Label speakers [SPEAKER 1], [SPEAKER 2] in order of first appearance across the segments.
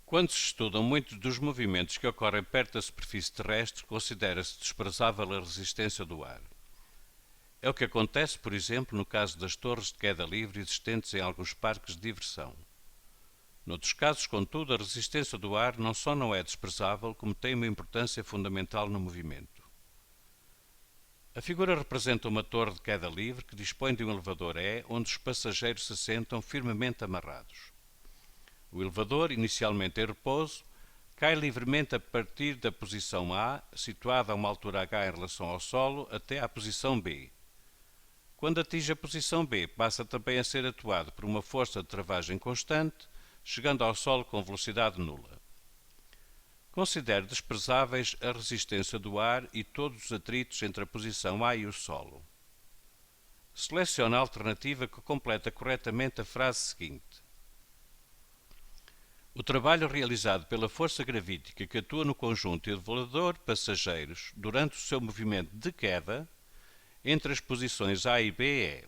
[SPEAKER 1] Quando se estudam muitos dos movimentos que ocorrem perto da superfície terrestre, considera-se desprezável a resistência do ar. É o que acontece, por exemplo, no caso das torres de queda livre existentes em alguns parques de diversão. Noutros casos, contudo, a resistência do ar não só não é desprezável, como tem uma importância fundamental no movimento. A figura representa uma torre de queda livre que dispõe de um elevador E, onde os passageiros se sentam firmemente amarrados. O elevador, inicialmente em repouso, cai livremente a partir da posição A, situada a uma altura h em relação ao solo, até à posição B. Quando atinge a posição B, passa também a ser atuado por uma força de travagem constante, chegando ao solo com velocidade nula. Considere desprezáveis a resistência do ar e todos os atritos entre a posição A e o solo. Selecione a alternativa que completa corretamente a frase seguinte. O trabalho realizado pela força gravítica que atua no conjunto elevador-passageiros durante o seu movimento de queda entre as posições A e B é...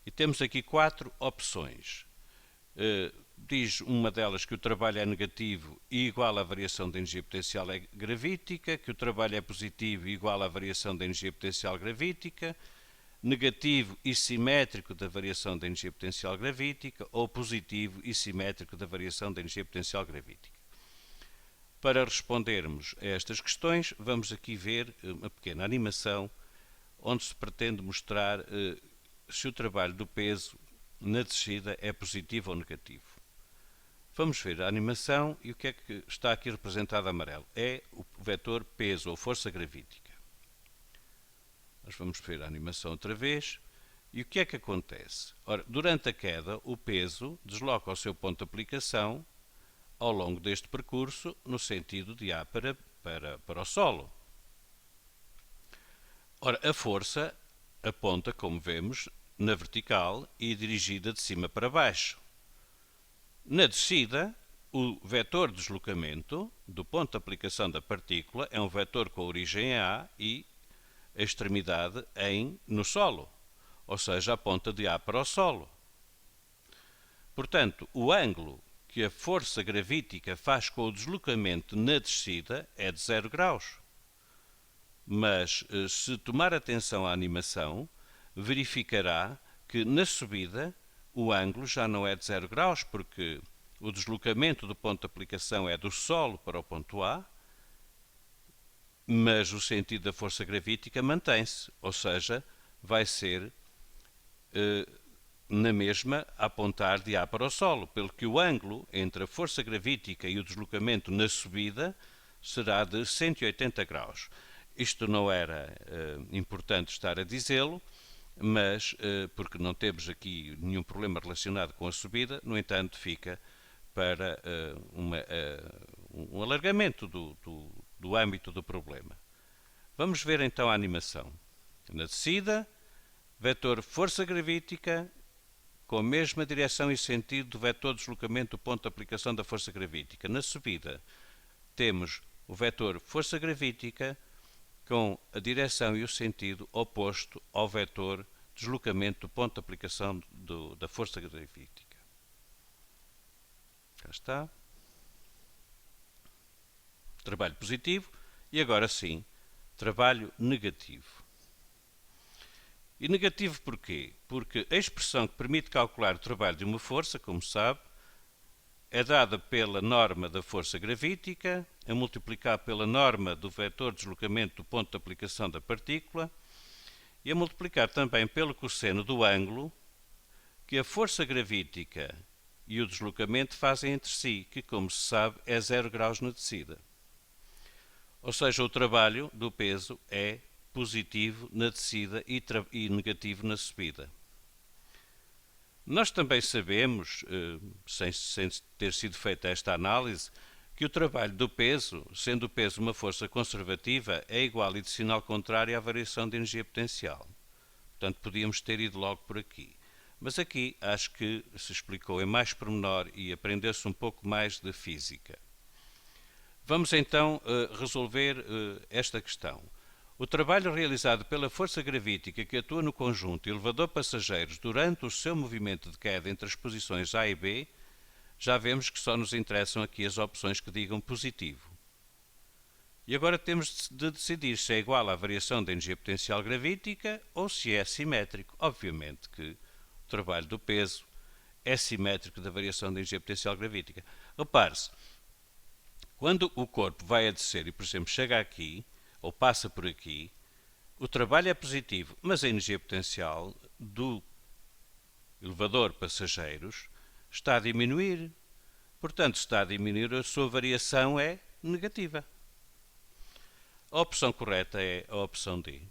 [SPEAKER 1] E temos aqui 4 opções. Diz uma delas que o trabalho é negativo e igual à variação da energia potencial gravítica, que o trabalho é positivo e igual à variação da energia potencial gravítica, negativo e simétrico da variação da energia potencial gravítica ou positivo e simétrico da variação da energia potencial gravítica. Para respondermos a estas questões, vamos aqui ver uma pequena animação onde se pretende mostrar se o trabalho do peso na descida é positivo ou negativo. Vamos ver a animação e o que é que está aqui representado amarelo? É o vetor peso ou força gravítica. Nós vamos ver a animação outra vez. E o que é que acontece? Ora, durante a queda, o peso desloca o seu ponto de aplicação ao longo deste percurso no sentido de A para o solo. Ora, a força aponta, como vemos, na vertical e dirigida de cima para baixo. Na descida, o vetor de deslocamento do ponto de aplicação da partícula é um vetor com a origem em A e a extremidade no solo, ou seja, aponta de A para o solo. Portanto, o ângulo que a força gravítica faz com o deslocamento na descida é de 0 graus. Mas, se tomar atenção à animação, verificará que na subida o ângulo já não é de 0 graus, porque o deslocamento do ponto de aplicação é do solo para o ponto A, mas o sentido da força gravítica mantém-se, ou seja, vai ser na mesma a apontar de A para o solo, pelo que o ângulo entre a força gravítica e o deslocamento na subida será de 180 graus. Isto não era importante estar a dizê-lo, mas porque não temos aqui nenhum problema relacionado com a subida, no entanto fica para um alargamento do âmbito do problema. Vamos ver então a animação. Na descida, vetor força gravítica com a mesma direção e sentido do vetor de deslocamento do ponto de aplicação da força gravítica. Na subida, temos o vetor força gravítica com a direção e o sentido oposto ao vetor de deslocamento do ponto de aplicação da força gravítica. Cá está. Trabalho positivo e agora sim, trabalho negativo. E negativo porquê? Porque a expressão que permite calcular o trabalho de uma força, como sabe, é dada pela norma da força gravítica, a multiplicar pela norma do vetor de deslocamento do ponto de aplicação da partícula e a multiplicar também pelo cosseno do ângulo que a força gravítica e o deslocamento fazem entre si, que, como se sabe, é 0 graus na descida. Ou seja, o trabalho do peso é positivo na descida e negativo na subida. Nós também sabemos, sem ter sido feita esta análise, que o trabalho do peso, sendo o peso uma força conservativa, é igual e de sinal contrário à variação de energia potencial. Portanto, podíamos ter ido logo por aqui. Mas aqui acho que se explicou em mais pormenor e aprendeu-se um pouco mais de física. Vamos então resolver esta questão. O trabalho realizado pela força gravítica que atua no conjunto elevador-passageiros durante o seu movimento de queda entre as posições A e B já vemos que só nos interessam aqui as opções que digam positivo. E agora temos de decidir se é igual à variação da energia potencial gravítica ou se é simétrico. Obviamente que o trabalho do peso é simétrico da variação da energia potencial gravítica. Repare-se, quando o corpo vai a descer e, por exemplo, chega aqui, ou passa por aqui, o trabalho é positivo, mas a energia potencial do elevador passageiros está a diminuir. Portanto, se está a diminuir, a sua variação é negativa. A opção correta é a opção D.